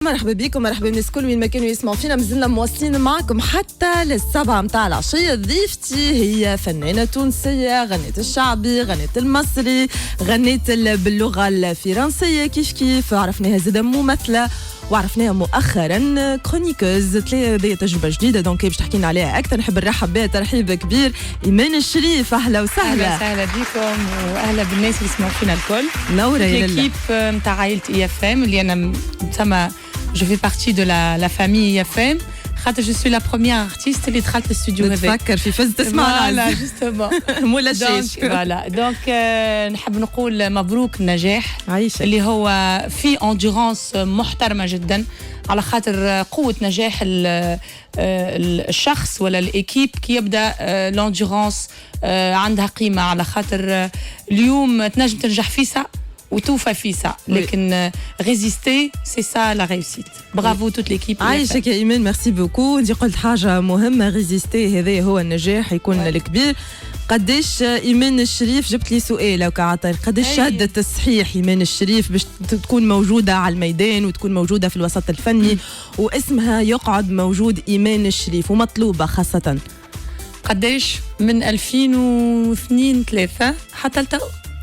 مرحبا بكم، مرحبا بالناس الكل وين ما كانوا يسمعوا فينا. مازلنا مواصلين معكم حتى للسبعة متاع العشية. ضيفتي هي فنانة تونسية، غنيت الشعبي، غنيت المصري، غنيت باللغة الفرنسية، كيف عرفناها زادة ممثلة، وعرفناها مؤخرا كرونيكوز. هذه تجربة جديدة دونك باش تحكي لنا عليها أكثر. نحب نرحب بها ترحيب كبير إيمان الشريف. أهلا وسهلا. أهلا وسهلا بكم وأهلا بالناس اللي يسمعوا فينا الكل. نورة يا ليكيب نتاع عائلة IFM اللي أنا تسمى je fais partie de la famille IFM. Je suis la première artiste اللي دخلت الاستوديو هذا. نتفكر في فز تسمعنا. فوالا جوستومون. مولا الشيش. فوالا دونك نحب نقول مبروك النجاح. عايشة. اللي هو في اندورانس محترمة جدا على خاطر قوة نجاح الشخص ولا الإيكيب كي يبدأ الاندورانس عندها قيمة على خاطر اليوم تنجم تنجح في ساعة وتوفى في ساعة لكن ريزيستي سي سا لا ريوسيت. برافو توت ليكيب. عايشك يا إيمان، ميرسي بوكو. انت قلت حاجة مهمة، ريزيستي هذا هو النجاح يكون الكبير. قديش إيمان الشريف جبت لي سؤال لو كعطير، قديش شهادة التصحيح إيمان الشريف باش تكون موجودة على الميدان وتكون موجودة في الوسط الفني واسمها يقعد موجود إيمان الشريف ومطلوبة خاصة؟ قديش من 2002 3 حتى لتو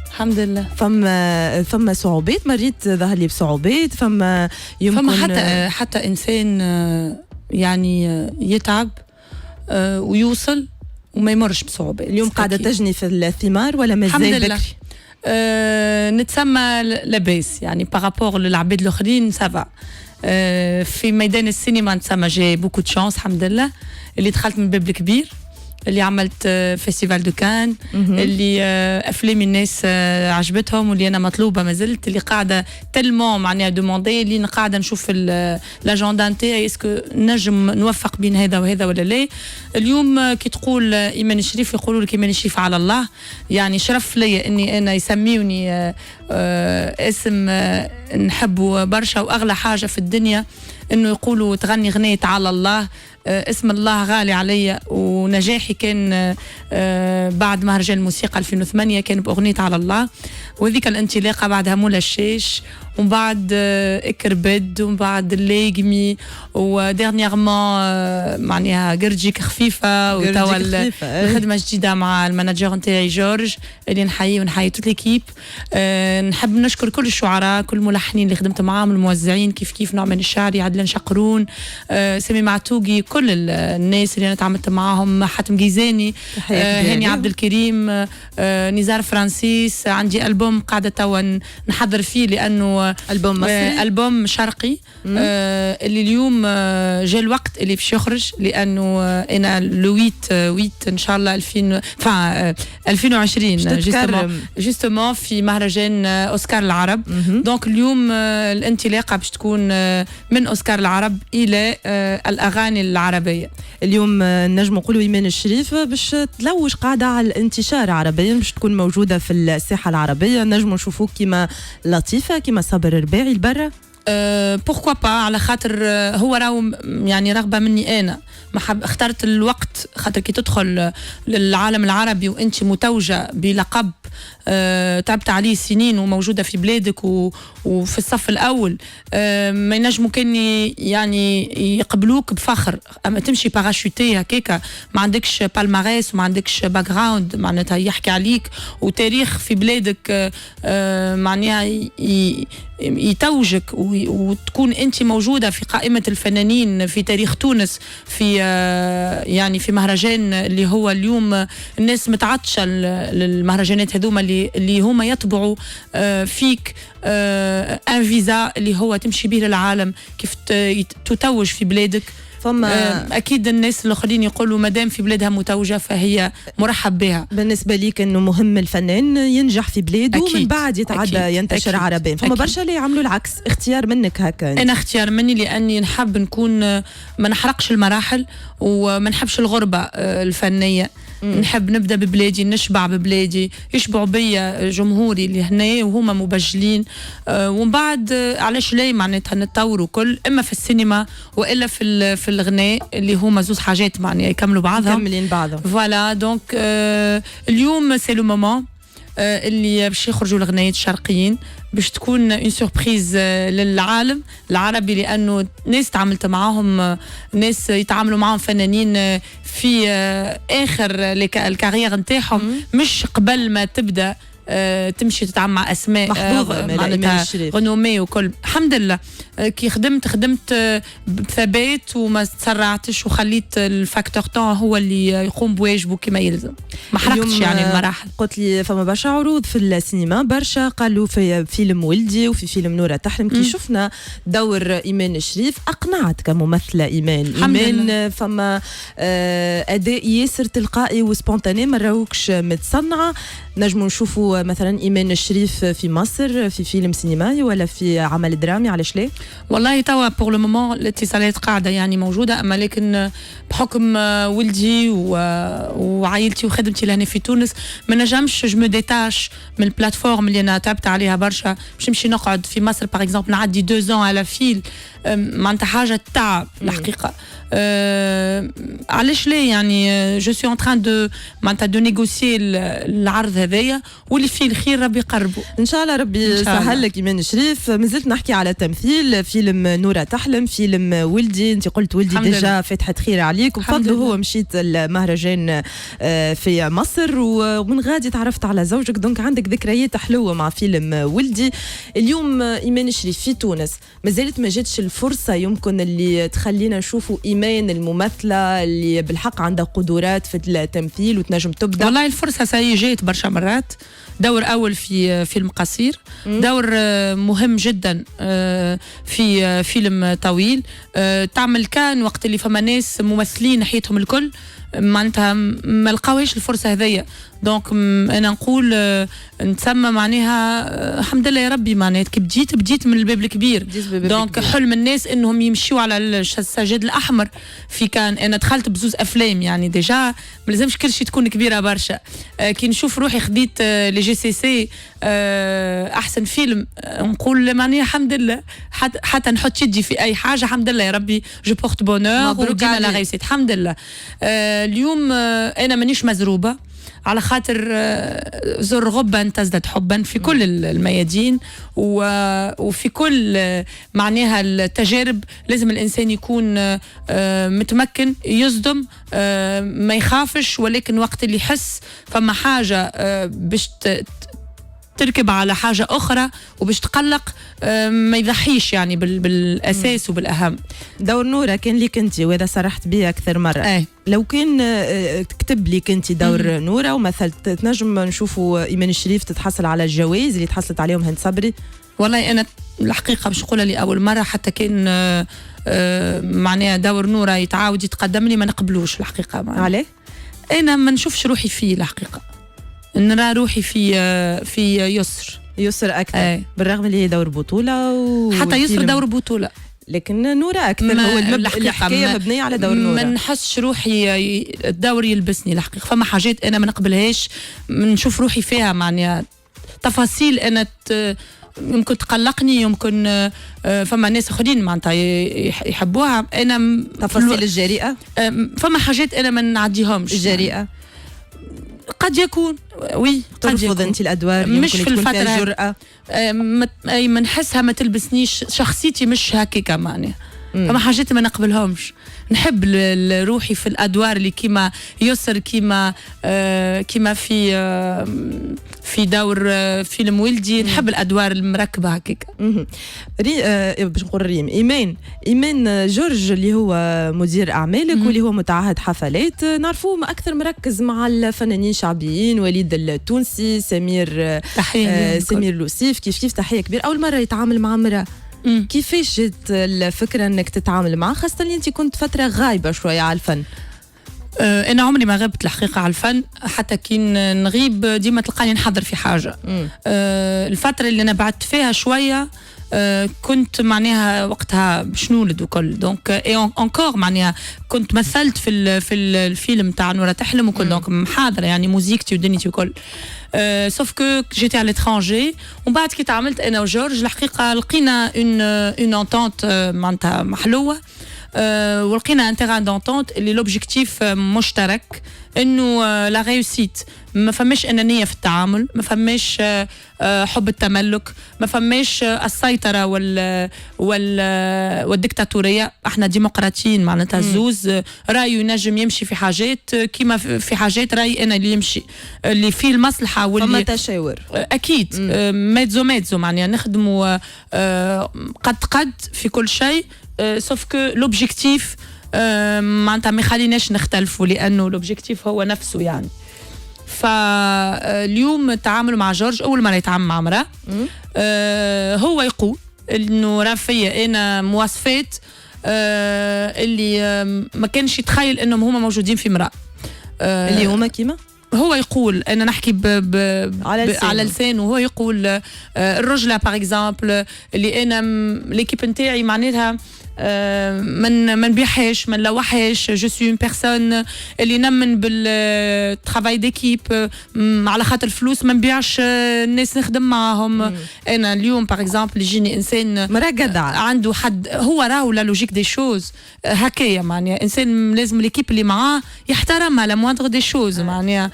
الحمد لله. فما صعوبات، مريت ظهر لي بصعوبات، فما يمكن حتى إنسان يعني يتعب ويوصل وما يمرش بصعوبات. اليوم قاعدة تجني في الثمار ولا مازال بكري؟ نتسمى لاباس يعني بارابور للعباد الآخرين سافا. في ميدان السينما نتسمى جي بوكو دو شانس الحمد لله اللي دخلت من الباب الكبير، اللي عملت فيستيفال دو كان، اللي افلام الناس عجبتهم واللي انا مطلوبه ما زلت، اللي قاعده تلمون معناها دوموندي، اللي قاعده نشوف لاجندا نتاعي اسكو نجم نوفق بين هذا وهذا ولا لا. اليوم كي تقول ايمان الشريف يقولوا لك ايمان الشريف على الله، يعني شرف ليا اني انا يسميوني اسم نحبه برشا، واغلى حاجه في الدنيا انه يقولوا تغني غنية على الله. اسم الله غالي عليا، ونجاحي كان بعد مهرجان الموسيقى 2008 كان بأغنية على الله، وذيك الانطلاقة بعدها مولا الشيش، ومن بعد اكربد، ومن بعد الليجمي، وديرنيغمون معناها قرجيك خفيفة، وتوا الخدمة جديدة مع المانجر نتاعي جورج اللي نحيي ونحيي توت ليكيب. نحب نشكر كل الشعراء، كل الملحنين اللي خدمت معاهم، الموزعين كيف نعمان الشعري، عدلان شقرون، سامي معتوقي، كل الناس اللي انا تعاملت معاهم، حاتم جيزاني، هاني عبد الكريم، نزار فرانسيس. عندي ألبوم قاعدة توا نحضر فيه لأنه ألبوم مصري، ألبوم شرقي، اللي اليوم جاء الوقت اللي باش يخرج، لأنه أنا لويت إن شاء الله 2020 جوستومون في مهرجان أوسكار العرب. دونك اليوم الانطلاقة باش تكون من أوسكار العرب إلى الأغاني العربية. اليوم نجم نقولوا إيمان الشريف باش تلوج قاعدة على الانتشار عربيا، باش تكون موجودة في الساحة العربية. نجم نشوفوك كما لطيفة، كما صابر الرباعي البرة. بوركوا با، على خاطر هو راهو يعني رغبة مني أنا، ما اخترت الوقت خاطر كي تدخل للعالم العربي وانت متوجة بلقب تعبت عليه سنين وموجودة في بلادك وفي الصف الأول، ما ينجموا كان يعني يقبلوك بفخر. أما تمشي باراشوتي هكاكا ما عندكش بالماريس وما عندكش باك جراوند معناتها يحكي عليك وتاريخ في بلادك معناها يتوجك وتكون انت موجوده في قائمه الفنانين في تاريخ تونس، في يعني في مهرجان اللي هو اليوم الناس متعطشه للمهرجانات هذوما اللي هما يطبعوا فيك ان فيزا اللي هو تمشي به للعالم كيف تتوج في بلادك. اكيد الناس الاخرين يقولوا مادام في بلادها متوجه فهي مرحب بها. بالنسبه ليك انه مهم الفنان ينجح في بلاده ومن بعد يتعدى ينتشر عربيا، فما برشا اللي يعملوا العكس. اختيار منك هكا؟ انا اختيار مني لاني نحب نكون ما نحرقش المراحل وما نحبش الغربه الفنيه. نحب نبدا ببلادي، نشبع ببلادي، يشبعوا بيا جمهوري اللي هنا وهما مبجلين، ومن بعد علاش لا معناتها نتطوروا كل اما في السينما والا في الغناء اللي هما زوز حاجات معناها يكملوا بعضهم، مكملين بعضهم. فوالا دونك اليوم سي لو مومون اللي باش يخرجوا الغنايات الشرقيين باش تكون اون سوربريز للعالم العربي، لانه ناس تعاملت معاهم، ناس يتعاملوا معاهم فنانين في اخر الكارير نتاعهم، مش قبل ما تبدا تمشي تتعامل مع اسماء معناتها رينومي وكل. الحمد لله كي خدمت بثبات وما تسرعتش وخليت الفاكتور طون هو اللي يقوم بواجبه كما يلزم، ما حرقتش يعني المراحل. قلت لي فما برشا عروض في السينما، برشا قالوا في فيلم ولدي وفي فيلم نورة تحلم. كي شفنا دور إيمان الشريف أقنعت كممثلة إيمان فما أداء ياسر تلقائي وسبونتاني، ما راهوكش متصنعة. نجموا نشوفوا مثلا إيمان الشريف في مصر في فيلم سينمائي ولا في عمل درامي، علاش ليه؟ والله توا بور لو مومون الاتصالات قاعده يعني موجوده، اما لكن بحكم ولدي وعائلتي وخدمتي لهنا في تونس ما نجمش جو مو ديتاش من البلاتفورم اللي انا تعبت عليها برشا باش نمشي نقعد في مصر باغ اكزومبل نعدي 2 على فيل، معناتها حاجه تعب الحقيقه. علاش ليه يعني جو سي ان تران دو معناتها دو نيغوسيي العرض هذايا، واللي فيه الخير ربي يقربه ان شاء الله. ربي يسهل لك إيمان الشريف. مازلت نحكي على تمثيل، فيلم نورة تحلم، فيلم ولدي. انت قلت ولدي ديجا فتحة خير عليك، وبفضله هو مشيت المهرجان في مصر، ومن غادي تعرفت على زوجك، دونك عندك ذكريات حلوه مع فيلم ولدي. اليوم إيمان الشريف في تونس مازالت ما جاتش الفرصه يمكن اللي تخلينا نشوفوا إيمان الممثله اللي بالحق عندها قدرات في التمثيل وتنجم تبدا. والله الفرصه سي جات برشا مرات. دور اول في فيلم قصير، دور مهم جدا في فيلم طويل، تعمل كان وقت اللي فما ناس ممثلين ناحيتهم الكل معناتها ما لقاوش الفرصه هذيا. دونك انا نقول نتسمى معناها الحمد لله يا ربي، معناها كي بديت من الباب الكبير. دونك حلم الناس انهم يمشيوا على السجاد الاحمر في كان. انا دخلت بزوز افلام يعني ديجا ما لازمش كل شيء تكون كبيره برشا. كي نشوف روحي خديت لي جي سي سي احسن فيلم، نقول معناها الحمد لله. حتى نحط يدي في اي حاجه الحمد لله يا ربي، جو بورت بونور وديما لا ريسيت الحمد لله. اليوم انا مانيش مزروبه على خاطر زر غبا تزداد حبا في كل الميادين وفي كل معناها التجارب. لازم الإنسان يكون متمكن، يصدم، ما يخافش، ولكن وقت اللي يحس فما حاجة باش تركب على حاجة أخرى وباش تقلق ما يضحيش يعني بالأساس وبالأهم. دور نورة كان ليك أنت، وإذا صرحت بيه أكثر مرة، لو كان تكتب لك أنت دور نورة ومثلت، تنجم نشوفوا إيمان الشريف تتحصل على الجوائز اللي تحصلت عليهم هند صبري؟ والله أنا الحقيقة باش نقولها لي أول مرة، حتى كان معناها دور نورة يتعاود يتقدم لي ما نقبلوش الحقيقة. عليه؟ أنا ما نشوفش روحي فيه الحقيقة، نرى روحي في يسر أكثر. بالرغم اللي هي دور بطولة حتى يسر دور بطولة، لكن نورة أكثر. هو الحكاية مبنية على دور نورة. ما نحسش روحي الدور يلبسني الحقيقة. فما حاجات أنا ما نقبلهاش، نشوف روحي فيها معناها تفاصيل أنا يمكن تقلقني، يمكن فما ناس آخرين معناتها يحبوها. أنا تفاصيل الجريئة، فما حاجات أنا ما نعديهمش. الجريئة قد يكون قد ترفض انت الادوار مش في الفتره جرأة ما نحسها ما تلبسنيش، شخصيتي مش هكاكا معناها. فما حاجات ما نقبلهمش. نحب روحي في الادوار اللي كيما يسر، كيما في دور فيلم ولدي. نحب الادوار المركبه هكاك. باش نقول ريم ايمان جورج اللي هو مدير اعمالك واللي هو متعهد حفلات، نعرفوه اكثر مركز مع الفنانين الشعبيين، وليد التونسي، سمير لوسيف. كيف تحيه كبيره. اول مره يتعامل مع امراه، كيفاش جت الفكرة انك تتعامل معه، خاصة اللي انت كنت فترة غايبة شوية على الفن؟ انا عمري ما غبت الحقيقة على الفن، حتى كي نغيب ديما تلقاني نحضر في حاجة. الفترة اللي انا بعدت فيها شوية كنت معناها وقتها باش نولد وكل، دونك انكور معناها كنت مثلت في الفيلم تاع نورة تحلم وكل، دونك محاضرة يعني موزيكتي ودنيتي وكل. سوف كو جيتي على لترانجي، ومن بعد كي تعاملت انا وجورج الحقيقه لقينا اون انتونت معناتها محلوه. ولقينا ان تيران دونتونت اللي لوبجيكتيف مشترك انه لا ريوسيت ما فماش انانيه في التعامل، ما فماش حب التملك، ما فماش السيطره والديكتاتوريه. احنا ديمقراطيين معناتها الزوز راي ينجم يمشي في حاجات كيما في حاجات راي انا اللي يمشي اللي فيه المصلحه واللي فما تشاور اكيد ميزو معناها نخدموا قد في كل شيء سوف كو لوبجيكتيف معناتها ما يخليناش نختلفوا لانه لوبجيكتيف هو نفسه يعني. فاليوم التعامل مع جورج اول مره يتعامل مع امراه هو يقول انه راه فيا انا مواصفات اللي ما كانش يتخيل انهم هما موجودين في امراه اللي هما كيما هو يقول انا نحكي على لسانه وهو يقول الرجله باغ اكزامبل اللي انا ليكيب نتاعي معناتها ما نبيعهاش ما نلوحهاش جو سوي اون بيرسون اللي نمن بالترافاي ديكيب على خاطر الفلوس ما نبيعش الناس نخدم معاهم. انا اليوم باغ اكزامبل يجيني انسان مرا جدع عنده حد هو راهو لا لوجيك دي شوز هكايا معناها انسان لازم ليكيب اللي معاه يحترمها لا موندغ دي شوز معناها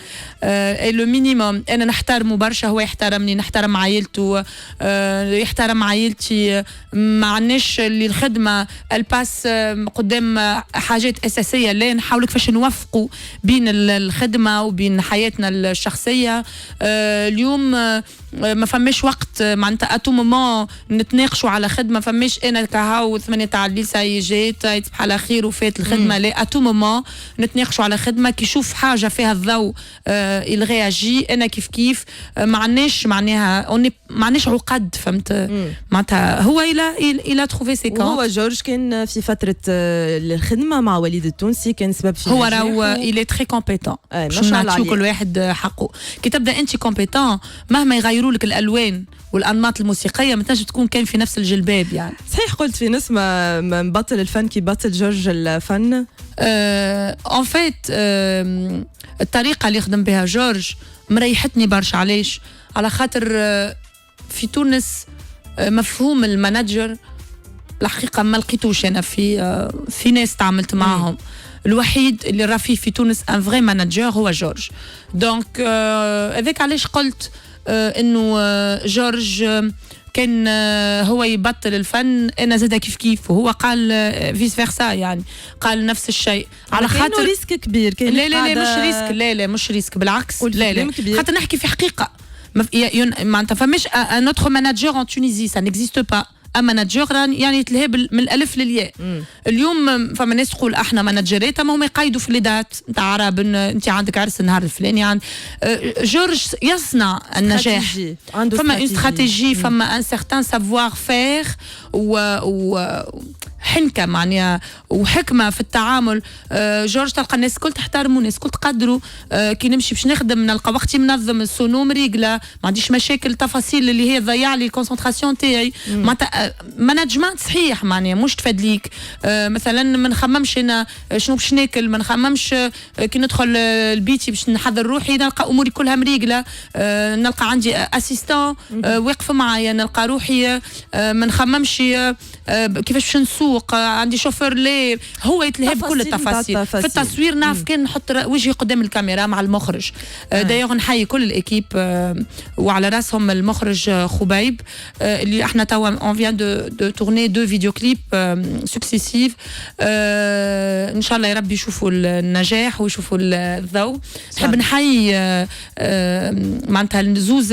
لو مينيموم انا نحترمه برشا هو يحترمني نحترم عائلته يحترم عائلتي ما عندناش اللي الخدمه الباس قدام حاجات اساسيه لا نحاول كيفاش نوفقوا بين الخدمه وبين حياتنا الشخصيه. اليوم ما فماش وقت معناتها اتو مومون نتناقشوا على خدمه فماش انا كهاو 8 تاع الليل ساي جات تصبح على خير وفات الخدمه لا اتو مومون نتناقشوا على خدمه كي يشوف حاجه فيها الضوء الرياجي انا كيف ما عندناش معناها ما عندناش عقد فهمت معناتها هو الى تروفي سي كون. وهو جورج كان في فتره الخدمه مع وليد التونسي كان سبب في هو راهو الي تري كومبيتون باش نعطيو كل واحد حقه. كي تبدا انت كومبيتون مهما يغيروا لك الالوان والانماط الموسيقيه ما تنجم تكون كان في نفس الجلباب يعني. صحيح قلت في ناس ما مبطل الفن كي بطل جورج الفن. ان فيت الطريقه اللي خدم بها جورج مريحتني برشا. علاش؟ على خاطر في تونس مفهوم المانجر الحقيقه ما لقيتوش انا في ناس تعاملت معهم. الوحيد اللي راه فيه في تونس ان فري مانجر هو جورج. دونك هذاك علاش قلت انه جورج كان هو يبطل الفن انا زاد كيف وهو قال فيس فيرسا يعني قال نفس الشيء على خاطر ريسك كبير. كان لا مش ريسك لا مش ريسك بالعكس لا خاطر نحكي في حقيقه معناتها فماش نوتر مانجر ان تونيزي سا نيكزيست با مانجر يعني يتلهى من الالف للياء. اليوم فما ناس تقول احنا مانجرات اما هم يقيدوا في الليدات نتاع عرب انت عندك عرس النهار الفلاني عند جورج يصنع النجاح فما اون استراتيجي فما ان سيغتان سافوار فير حنكه معناها وحكمه في التعامل. جورج تلقى الناس الكل تحترموا الناس الكل تقدروا. كي نمشي باش نخدم نلقى وقتي منظم السونوم ريغلا ما عنديش مشاكل تفاصيل اللي هي تضيع لي الكونسنتراسيون تاعي معناتها مانجمنت صحيح معناها مش تفاد ليك. مثلا ما نخممش انا شنو باش ناكل ما نخممش كي ندخل لبيتي باش نحضر روحي نلقى اموري كلها مريقله. نلقى عندي اسيستون واقف معايا نلقى روحي ما نخممش كيفاش باش نسوق عندي شوفور لي هو يتلهى بكل التفاصيل. في التصوير نعرف كان نحط وجهي قدام الكاميرا مع المخرج. دايوغ نحيي كل الاكيب وعلى راسهم المخرج خبيب اللي احنا توا اون فيان دو تورني 2 فيديو كليب سكسيسيف. ان شاء الله يا رب يشوفوا النجاح ويشوفوا الضوء. نحب نحيي معناتها زوز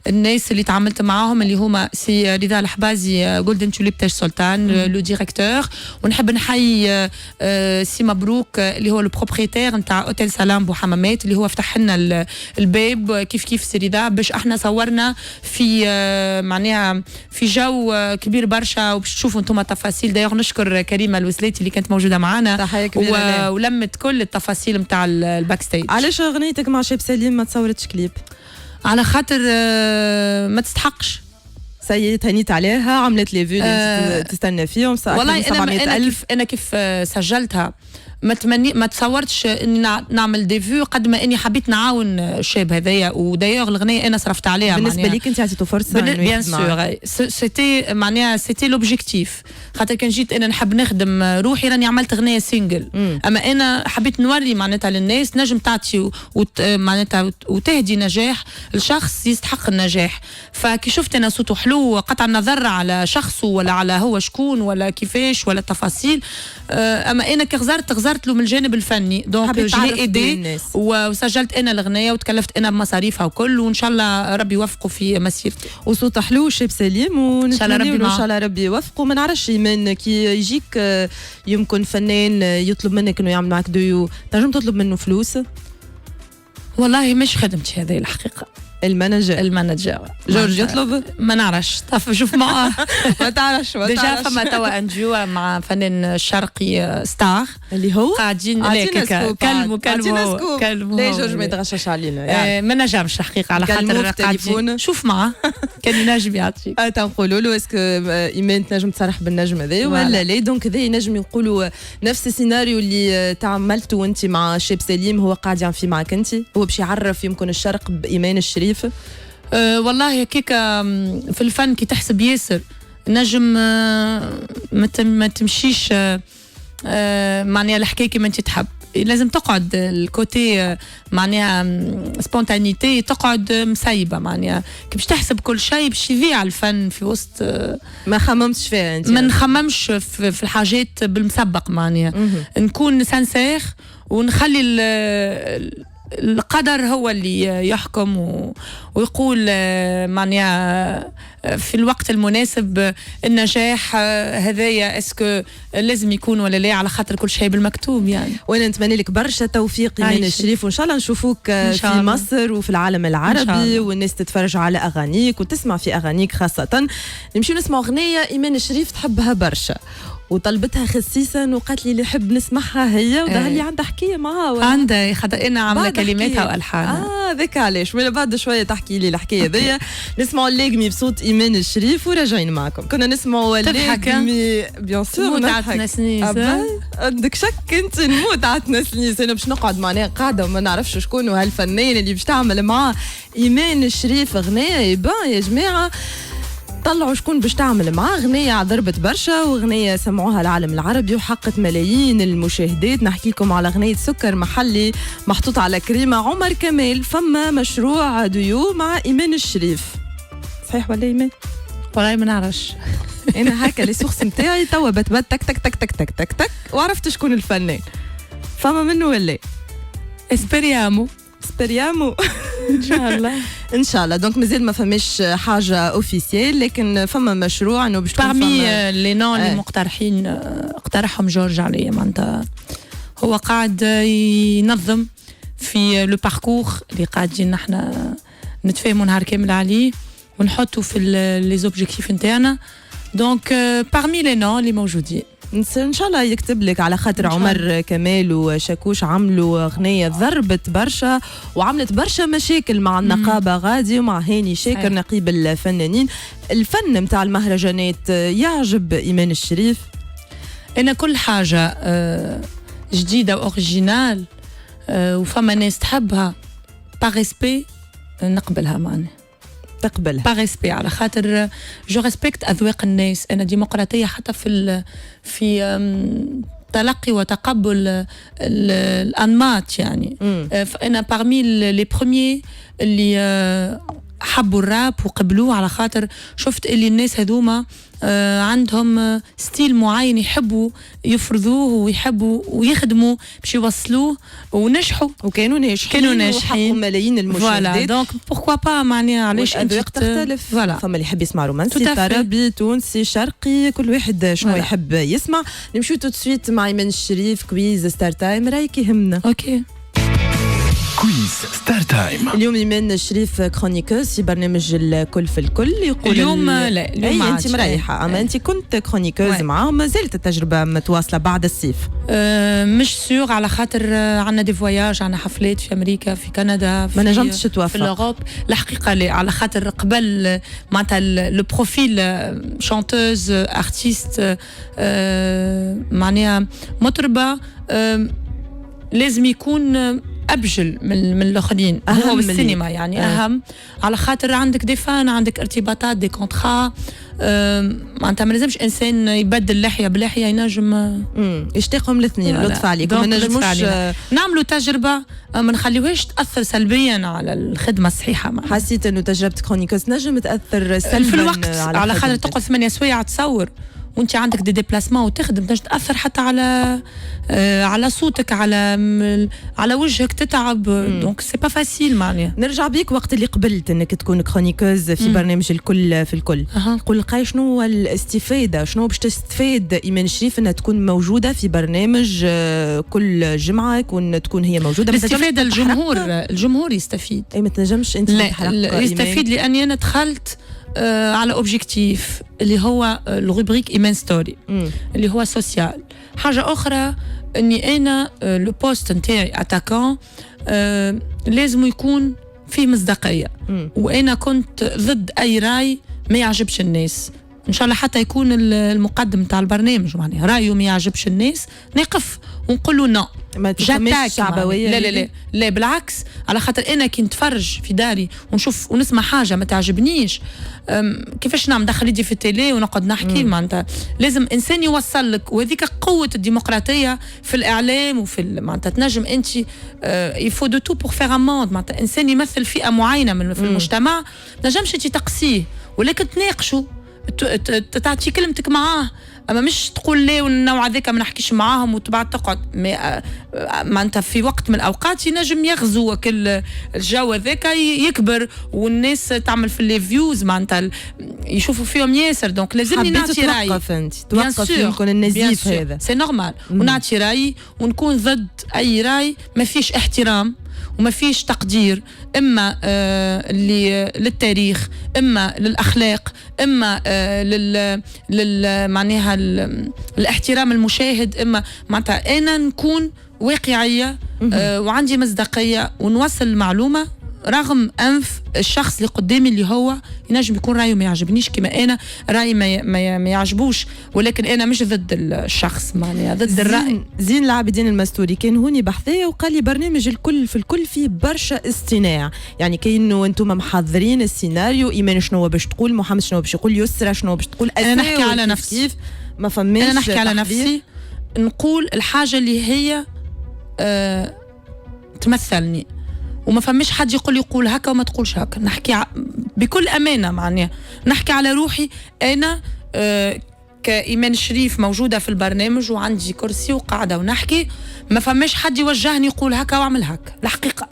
الناس اللي تعاملت معاهم اللي هما سي رضا الحبازي جولدن توليب تاج سلطان لو ديريكتور ونحب نحيي سي مبروك اللي هو البروبريتير نتاع اوتيل سلام بوحمامات اللي هو فتح لنا الباب كيف سي رضا باش احنا صورنا في معناها في جو كبير برشا وباش تشوفوا انتم التفاصيل. دايوغ نشكر كريمه الوسلاتي اللي كانت موجوده معنا تحيه كبيره ولمت كل التفاصيل نتاع الباك ستيج. علاش اغنيتك مع شاب سليم ما تصورتش كليب؟ على خاطر ما تستحقش. سيدي تهنيت عليها عملت لي فيو تستنى فيهم والله انا كيف سجلتها ما تصورتش اني نعمل ديفو قد ما اني حبيت نعاون الشاب هذايا. ودايوغ الغنيه انا صرفت عليها بالنسبه ليك انت عطيته فرصه بيان سور سيتي معناها سيتي لوبجيكتيف. خاطر كان جيت انا نحب نخدم روحي راني عملت غنيه سينجل. اما انا حبيت نوري معناتها للناس نجم تعطي معناتها وتهدي نجاح الشخص يستحق النجاح. فكي شفت انا صوته حلو قطع النظر على شخصه ولا على هو شكون ولا كيفاش ولا التفاصيل. اما انا غزرت له من الجانب الفني دونك جي ايدي وسجلت انا الغنيه وتكلفت انا بمصاريفها وكل. وان شاء الله ربي يوفقه في مسيرته. وصوته حلو شاب سليم ونتمنى له ان شاء الله ربي يوفقه. ما نعرفش من كي يجيك يمكن فنان يطلب منك انه يعمل معك ديو تنجم تطلب منه فلوس؟ والله مش خدمتي هذه الحقيقه. المانجر جورج يطلب ما نعرفش طف شوف معاه ما تعرفش ديجا فما توا انجوا مع فنان شرقي ستار اللي هو قاعدين كلموا لا جورج ما يتغشش علينا يعني. ما نجمش الحقيقه على خاطر قاعدين شوف معاه كان ينجم يعطيك تنقولوا له اسكو ايمان تنجم تصرح بالنجم هذا ولا لا. دونك هذا ينجم يقولوا نفس السيناريو اللي تعملته وانت مع شاب سليم هو قاعد يعمل فيه معك انت. هو باش يعرف يمكن الشرق بايمان الشريف. والله هكاك في الفن كي تحسب ياسر نجم ما تمشيش معناها الحكايه كيما انت تحب. لازم تقعد الكوتي معناها سبونتانيتي تقعد مسيبه معناها كي باش تحسب كل شيء باش يضيع الفن في وسط. ما خممتش فيها انت؟ ما نخممش في الحاجات بالمسبق معناها نكون سانسير ونخلي القدر هو اللي يحكم ويقول معناها في الوقت المناسب النجاح هذايا اسكو لازم يكون ولا لا على خاطر كل شيء بالمكتوب يعني. وانا نتمنى لك برشا توفيق ايمان الشريف وان شاء الله نشوفوك في مصر وفي العالم العربي والناس تتفرج على اغانيك وتسمع في اغانيك خاصه. نمشيو نسمع اغنيه ايمان الشريف تحبها برشا وطلبتها خصيصا وقالت لي اللي حب نسمعها هي وظهر لي عندها حكايه معها عندها خاطر انا عامله كلماتها والحانها. ذاك علاش من بعد شويه تحكي لي الحكايه ذي. نسمعوا اللاقمي بصوت ايمان الشريف وراجعين معكم. كنا نسمعوا اللاقمي بيان سور نضحك نسنيس عندك شك انت نموت عتنا سنيس. انا باش نقعد معناها قاعده وما نعرفش شكون هالفنان اللي باش تعمل معاه ايمان الشريف اغنيه يا جماعه. طلعوا شكون باش تعمل معاه اغنيه ضربت برشا واغنيه سمعوها العالم العربي وحققت ملايين المشاهدات. نحكي لكم على اغنيه سكر محلي محطوط على كريمه عمر كمال. فما مشروع ديو مع ايمان الشريف صحيح ولا ايمان؟ والله ما نعرفش انا هكا لي سورس نتاعي توا بتبت تك تك تك تك تك تك تك وعرفت شكون الفنان. فما منه ولا اسبريامو ان شاء الله ان شاء الله. دونك مازال ما فماش حاجه اوفيسيال لكن فما مشروع انه باش parmi لي نون اللي مقترحين اقترحهم جورج عليا معناتها هو قاعد ينظم في لو باركور اللي قاعدين نحنا نتفاهموا نهار كامل عليه ونحطوا في لي زوبجيكتيف نتاعنا. دونك parmi لي نون اللي موجودين ان شاء الله يكتب لك على خاطر عمر كمال وشاكوش عملوا اغنيه ضربت برشا وعملت برشا مشاكل مع النقابه غادي ومع هاني شاكر نقيب الفنانين. الفن متاع المهرجانات يعجب ايمان الشريف؟ انا كل حاجه جديده واوريجينال وفما ناس تحبها باريسبي نقبلها معنا تقبلها باريسبي على خاطر جو ريسبكت اذواق الناس. انا ديمقراطيه حتى في تلقي وتقبل الانماط يعني. فانا بارمي لي بروميي اللي حبوا الراب وقبلوه على خاطر شفت اللي الناس هذوما عندهم ستيل معين يحبوا يفرضوه ويحبوا ويخدموا باش يوصلوه ونجحوا وكانوا ناجحين وحققوا ملايين المشاهدات. دونك بوركوا با معناها علاش الأذواق تختلف. فما اللي يحب يسمع رومانسي طربي تونسي شرقي كل واحد شنو يحب يسمع. نمشيو تو سويت مع ايمان الشريف كويز ستار تايم رايك يهمنا. اوكي كويز ستار تايم. اليوم ايمان الشريف كرونيكوز في برنامج الكل في الكل. يقول اليوم لا اليوم انت مريحه اما انت كنت كرونيكوز معاهم ما زالت التجربه متواصله بعد الصيف؟ مش سور على خاطر عندنا دي فواياج عندنا حفلات في امريكا في كندا ما نجمتش توافق في الاوروب الحقيقه لا على خاطر قبل معناتها لو بروفيل شانتوز ارتيست معناها مطربه لازم يكون أبجل من الآخرين، هو بالسينما يعني أهم، على خاطر عندك دي فان، عندك ارتباطات، دي كونترا. معناتها ما لازمش إنسان يبدل لحية بلحية، ينجم يشتاقهم الاثنين. لطف عليكم، ما نجموش نعملوا تجربة ما نخليوهاش تأثر سلبيا على الخدمة الصحيحة. حسيت إنه تجربة كرونيكوس نجم تأثر سلبا في الوقت، على خاطر تقعد 8 سوايع تصور وانت عندك دي ديبلاسمون وتخدم، تنجم تاثر حتى على صوتك، على وجهك، تتعب. دونك سي با فاسيل. معناها نرجع بيك وقت اللي قبلت انك تكون كرونيكوز في برنامج الكل في الكل. قول لقاي شنو هو الاستفاده، شنو باش تستفاد ايمان شريف انها تكون موجوده في برنامج كل جمعه، تكون هي موجوده. الاستفاده الجمهور يستفيد. اي ما تنجمش انت لا يستفيد لاني انا دخلت على اوبجيكتيف اللي هو الروبريك ايمان ستوري اللي هو سوسيال. حاجه اخرى اني انا لو بوست نتاعي اتاكون لازم يكون فيه مصداقيه، وانا كنت ضد اي راي ما يعجبش الناس. ان شاء الله حتى يكون المقدم تاع البرنامج معناها رايه ما يعجبش الناس، نقف ونقول له نو. ما تفهمش شعبويه. لا بالعكس، على خاطر انا كي نتفرج في داري ونشوف ونسمع حاجه ما تعجبنيش، كيفاش نعم ندخل يدي في التيلي ونقعد نحكي. معناتها لازم انسان يوصل لك، وهذيك قوه الديمقراطيه في الاعلام وفي معناتها تنجم انت يفو دو تو بور فيغ اموند. معناتها انسان يمثل فئه معينه في المجتمع، ما تنجمش انت تقسيه، ولكن تناقشوا، تعطي كلمتك معاه، اما مش تقول لي والنوع هذاك ما نحكيش معاهم وتبعد تقعد. معناتها في وقت من الاوقات ينجم يغزو كل الجو هذاك يكبر والناس تعمل في لي فيوز، معناتها يشوفوا فيهم ياسر. دونك لازمني نعطي رايي. توقف يمكن النزيف هذا سي نورمال، ونعطي رايي ونكون ضد اي راي ما فيش احترام وما فيش تقدير، اما للتاريخ، اما للاخلاق، اما معناها الاحترام المشاهد، اما معناتها انا نكون واقعيه وعندي مصداقيه ونوصل المعلومه رغم انف الشخص اللي قدامي اللي هو ينجم يكون رايه ما يعجبنيش كما انا رايي ما يعجبوش، ولكن انا مش ضد الشخص، معناها ضد الراي. زين العابدين المستوري كان هوني بحثيه وقال لي برنامج الكل في الكل فيه برشا اصطناع، يعني كأنه انتم محضرين السيناريو، ايمان شنو باش تقول، محمد شنو باش يقول، يسرى شنو باش تقول. انا نحكي على نفسي، ما فماش. انا نحكي على نفسي، نقول الحاجه اللي هي تمثلني، وما فماش حد يقول هكا وما تقولش هكا. نحكي بكل أمانة، معناها نحكي على روحي أنا كإيمان شريف موجودة في البرنامج وعندي كرسي وقاعدة ونحكي، ما فماش حد يوجهني يقول هكا وعمل هكا. الحقيقة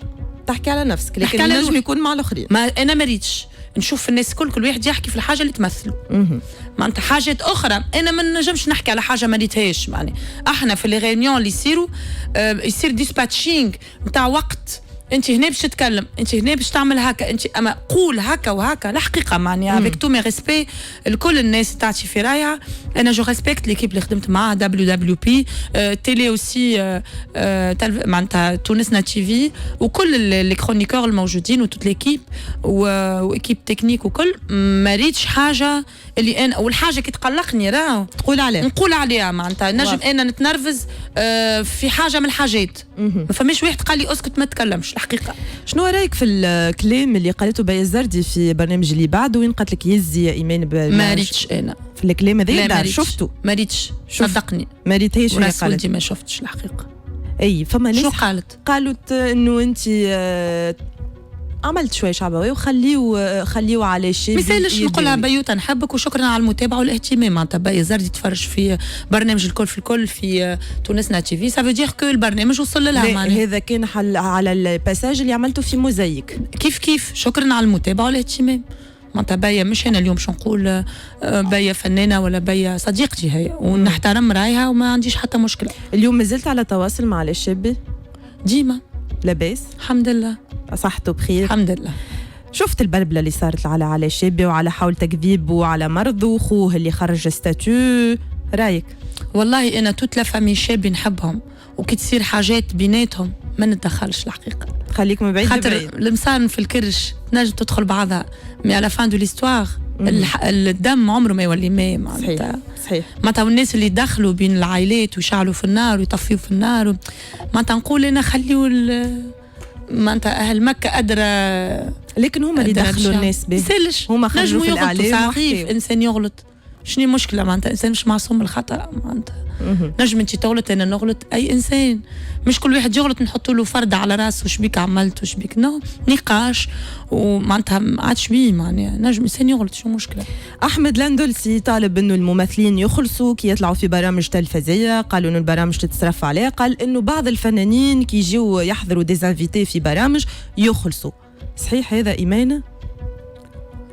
تحكي على نفسك، لكن نجم يكون مع الآخرين. ما أنا مريتش نشوف الناس كل واحد يحكي في الحاجة اللي تمثله. معناتها حاجات أخرى أنا ما نجمش نحكي على حاجة ما ريتهاش. معناها احنا في لي ريونيون اللي يصير ديسباتشينغ نتاع وقت، انت هنا باش تتكلم، انت هنا باش تعمل هكا، انت اما قول هكا وهكا. الحقيقه معناها افيك تو مي ريسبي لكل الناس تعطي في رايها. انا جو ريسبكت ليكيب اللي خدمت معاها WWP تيلي اوسي، معناتها تونسنا تي في، وكل لي كرونيكور الموجودين وتوت ليكيب واكيب تكنيك وكل. ما ريتش حاجه اللي انا اول حاجه كي تقلقني راه نقول عليها. معناتها نجم انا نتنرفز في حاجه من الحاجات، ما فماش واحد قال لي اسكت ما تكلمش. الحقيقه شنو رايك في الكلام اللي قالته بايا الزردي في برنامج اللي بعده، وين قالت لك يزي يا ايمان ما ريتش انا في الكلام هذا؟ شفته؟ ما ريتش، صدقني ما ريتهاش. هي قالت ما شفتش الحقيقه. اي فما ناس شو قالت انه انت عملت شويه شعبويه وخليو على الشيء. مثالش نقولها بيوتا نحبك وشكرا على المتابعه والاهتمام. معناتها بايا زردي تفرج في برنامج الكل في الكل في تونسنا تي في، سافو دير كو البرنامج وصل لها. معناها هذا كان على الباساج اللي عملته في موزايك. كيف شكرا على المتابعه والاهتمام. معناتها بايا مش انا اليوم شو نقول بايا فنانه ولا بايا صديقتي هي، ونحترم رايها وما عنديش حتى مشكله. اليوم مازلت على تواصل مع الشابه؟ ديما لاباس الحمد لله، صحته بخير الحمد لله. شفت البلبله اللي صارت على الشابه وعلى حول تكذيب وعلى مرض واخوه اللي خرج ستاتيو، رايك؟ والله انا توت لا فامي شابه نحبهم، وكي تصير حاجات بيناتهم ما نتدخلش. الحقيقه خليك من بعيد خاطر المصان في الكرش تنجم تدخل بعضها، مي على فان دو ليستوار الدم عمره ما يولي ماء. معناتها صحيح. معناتها الناس اللي دخلوا بين العائلات ويشعلوا في النار ويطفيوا في النار معناتها نقول انا خليوا معناتها اهل مكه ادرى، لكن هما اللي دخلوا الناس به، هما خرجوا في الاعلام. صحيح انسان يغلط، شنو المشكله معناتها انسان مش معصوم من الخطا معناتها. نجم انت تغلط انا نغلط اي انسان، مش كل واحد يغلط نحط له فرد على راسه وش بيك عملت وش بيك نقاش ومعناتها ما عادش بيه معناها نجم انسان يغلط شو المشكله. احمد لاندولسي طالب انه الممثلين يخلصوا كي يطلعوا في برامج تلفزيونيه، قالوا انه البرامج تتصرف عليه، قال انه بعض الفنانين كي يجيو يحضروا ديزانفيتي في برامج يخلصوا. صحيح هذا ايمانه؟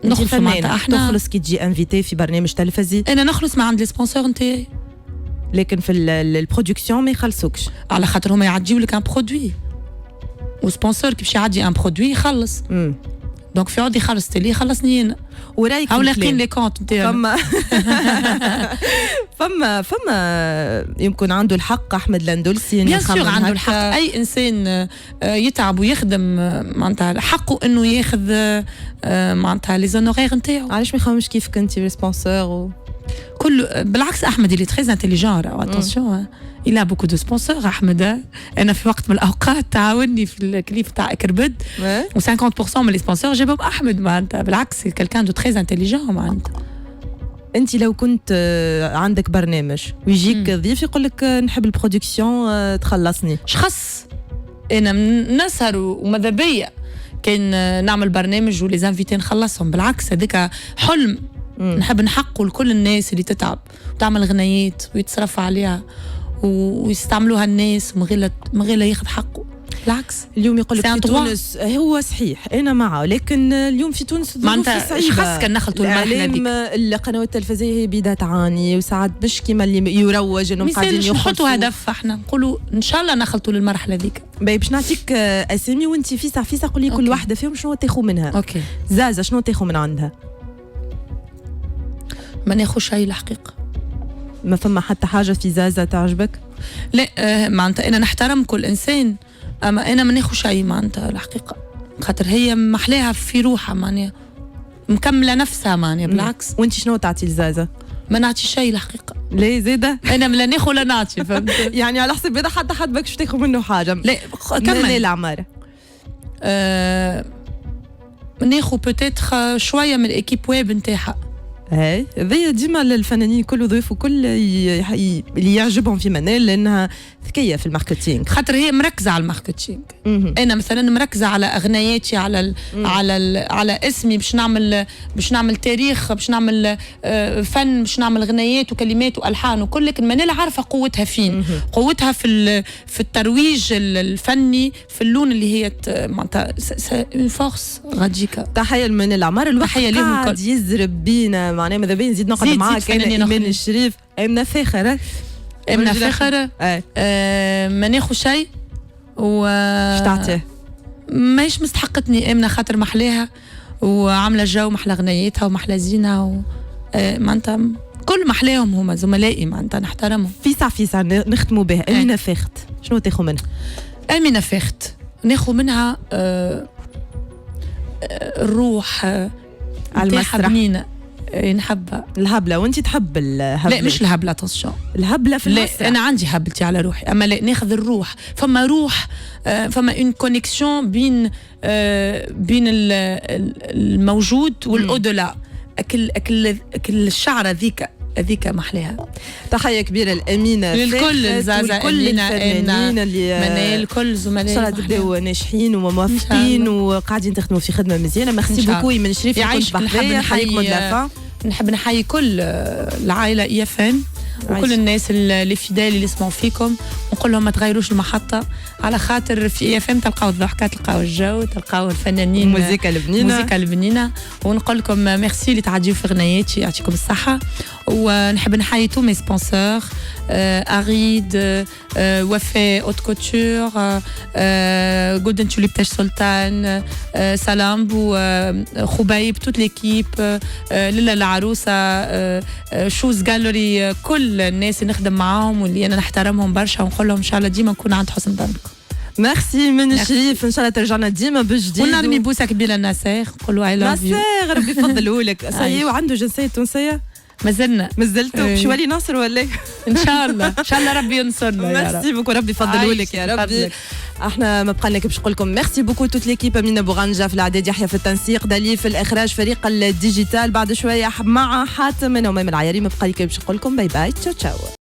نخلص معناتها احنا تخلص كي تجي انفيتي في برنامج تلفزي؟ انا نخلص ما عند السبونسور نتاعي، لكن في البرودكسيون ما يخلصوكش على خاطر هما يعديو لك ان برودوي وسبونسور كي باش يعدي ان برودوي يخلص. دونك في عودي خلص لي خلصني انا ورايك او لاقين لي كونت نتاعنا. فما يمكن عنده الحق احمد لاندولسي بيان سور عنده الحق، اي انسان يتعب ويخدم معناتها حقه انه ياخذ معناتها لي زونورير نتاعو. علاش ما يخممش كيفك انت ريسبونسور كل بالعكس احمد اللي تري انتيليجون اتونسيون il a beaucoup de sponsors احمد. انا في وقت من الاوقات تعاوني في الكليب تاع اكربد و50% من لي سبونسور جابهم احمد معناتها بالعكس كالكان دو تري انتيليجون معناتها. انت لو كنت عندك برنامج ويجيك ضيف يقول لك نحب البرودكسيون تخلصني شخص انا نسهر وماذا بيا كان نعمل برنامج ولي زانفيتي نخلصهم بالعكس هذيك حلم نحب نحقه لكل الناس اللي تتعب وتعمل غنيات ويتصرف عليها ويستعملوها الناس من غير لا ياخذ حقه. بالعكس اليوم يقول لك في تونس هو صحيح انا معه، لكن اليوم في تونس ظروف صعيبه خاص كان نخلطوا المرحله هذيك. القنوات التلفزيونيه هي بدها تعاني وساعات مش كيما اللي يروج انهم قاعدين يخلطوا هدف احنا نقولوا ان شاء الله نخلطوا للمرحله هذيك. باش نعطيك اسامي وانت فيسا قولي كل واحده فيهم شنو تاخذ منها. اوكي زازا شنو تاخذ من عندها؟ ما ناخذ شيء الحقيقه، ما فما حتى حاجه في زازا تعجبك؟ لا معناتها انا نحترم كل انسان اما انا ما ناخذ شيء معناتها الحقيقه خاطر هي محلاها في روحها معناها مكمله نفسها معناها بالعكس. وانت شنو تعطي لزازا؟ ما نعطي شيء الحقيقه. ليه زيده؟ انا لا ناخذ ولا نعطي فهمت يعني على حسب اذا حتى حد باش تاخذ منه حاجه. لا كمل العماره ناخذ بوتيتر شويه من الايكيب ويب نتاعها. هاي ذي ديما الفنانين كل ضيف وكل اللي يعجبهم في منال لانها ذكيه في الماركتينغ خاطر هي مركزه على الماركتينغ. انا مثلا مركزه على اغنياتي على اسمي باش نعمل تاريخ باش نعمل فن باش نعمل غنيات وكلمات والحان وكل. لكن منال عارفه قوتها فين. قوتها في الترويج الفني في اللون اللي هي معناتها اون فورس غاديكا. تحيه لمنال العمار الوقت قاعد يزرب بينا معناها ماذا بين نزيد نقعد معاك انا ايمان الشريف امنا فاخره ما ناخذ شيء و اش تعطيه ماهيش مستحقتني امنا خاطر محلاها وعامله جو محلى غنياتها ومحلى زينه معناتها كل محلاهم هما زملائي معناتها نحترمهم. فيسا نختموا بها. امينه فاخت شنو تاخذ منها؟ امينه فاخت ناخذ منها الروح على المسرح بنينه نحبها الهبله. وانت تحب الهبله؟ لا مش الهبله تصشو الهبله في المسرح. لا انا عندي هبلتي على روحي اما لا ناخذ الروح. فما روح فما اون كونيكسيون بين الموجود والاودولا. اكل الشعره ذيك محلاها. تحيه كبيره لامينه للكل زازا كل الفنانين اللي منال كل زملائي ان شاء الله تبداو ناجحين وموفقين وقاعدين تخدموا في خدمه مزيانه. ميرسي بوكو من شريف يعيش. نحب نحيي كل العائله اي اف ام وكل الناس اللي فيدال اللي يسمعوا فيكم ونقول لهم ما تغيروش المحطه على خاطر في اي اف ام تلقاو الضحكات تلقاو الجو تلقاو الفنانين الموسيقى البنينه ونقول لكم ميرسي اللي تعديوا في غنياتي يعطيكم الصحه. ونحب نحيي تو مي سبونسور اريد وفاء اوت كوتور جولدن توليب تاج سلطان سلامبو خبيب توت ليكيب للا العروسه شوز جالوري كل الناس اللي نخدم معاهم واللي انا نحترمهم برشا ونقول لهم ان شاء الله ديما نكون عند حسن ظنكم. ميرسي من الشريف ان شاء الله ترجعنا ديما بجديد ونرمي بوسه كبيره لناصر نقولوا اي لاف يو ناصر ربي يفضلوا لك. صحيح وعنده جنسيه تونسيه مازلتوا باش يولي ناصر ولا ان شاء الله ربي ينصرنا يا رب. ميرسي بوكو ربي يفضلوا لك يا ربي. احنا ما بقى لنا باش نقول لكم ميرسي بوكو توت ليكيب. امينه بوغنجه في الاعداد، يحيى في التنسيق، دالي في الاخراج، فريق الديجيتال. بعد شويه مع حاتم انا وميم العياري. ما بقى لي باش نقول لكم باي باي، تشاو تشاو.